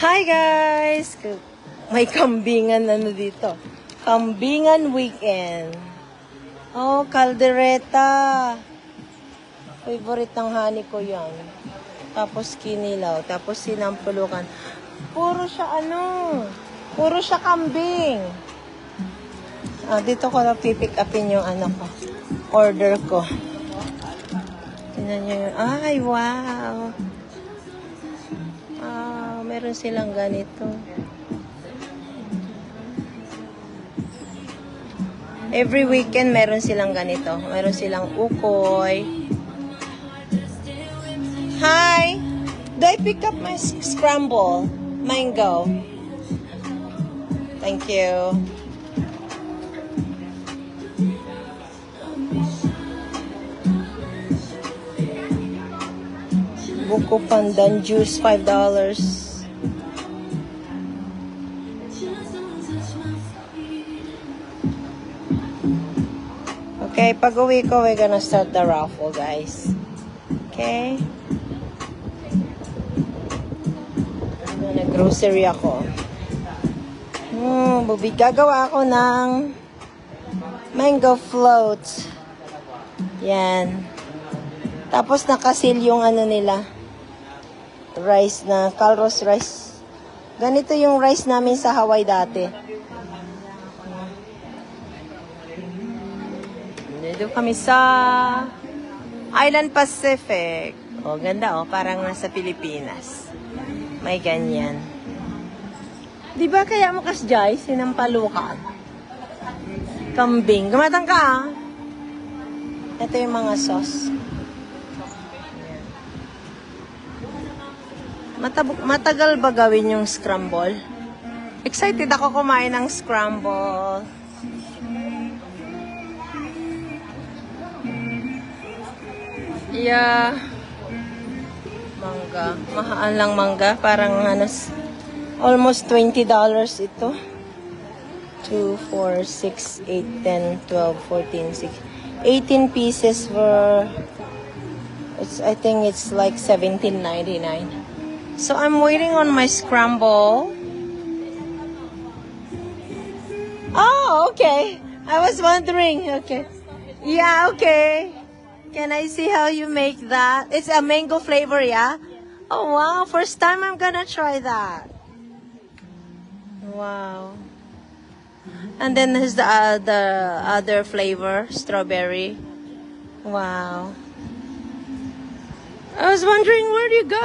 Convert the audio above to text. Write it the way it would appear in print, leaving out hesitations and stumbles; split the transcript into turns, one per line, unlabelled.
Hi guys! May kambingan dito. Kambingan weekend. Oh, kaldereta. Favorite ng honey ko yan. Tapos kinilaw. Tapos sinampulukan. Puro siya kambing. Dito ko na pipick upin yung ko. Order ko. Tingnan nyo yun. Ay, wow! Meron silang ganito. Every weekend meron silang ganito. Meron silang ukoy. Hi! Do I pick up my scramble? Mango. Thank you. Buko pandan juice, $5. Okay, pag uwi ko, we're gonna start the raffle, guys. Okay? Nag-grocery ako. Gagawa ako ng mango float. Yan. Tapos nakasil yung nila. Rice na, Calros rice. Ganito yung rice namin sa Hawaii dati. Dito kami sa Island Pacific. Ganda parang nasa Pilipinas. May ganyan. Di ba kaya mo kasjay, sinampalukan? Kambing. Gumatang ka, Ito yung mga sauce. Matagal ba gawin yung scramble? Excited ako kumain ng scramble. Yeah. Mangga. Mahal lang mangga. Parang almost $20 ito. 2, 4, 6, 8, 10, 12, 14, 6. 18 pieces for, I think it's like $17.99. So I'm waiting on my scramble. Oh, okay. I was wondering. Okay. Yeah, okay. Can I see how you make that? It's a mango flavor, yeah? Oh, wow. First time I'm gonna try that. Wow. And then there's the other flavor, strawberry. Wow. I was wondering, where do you go?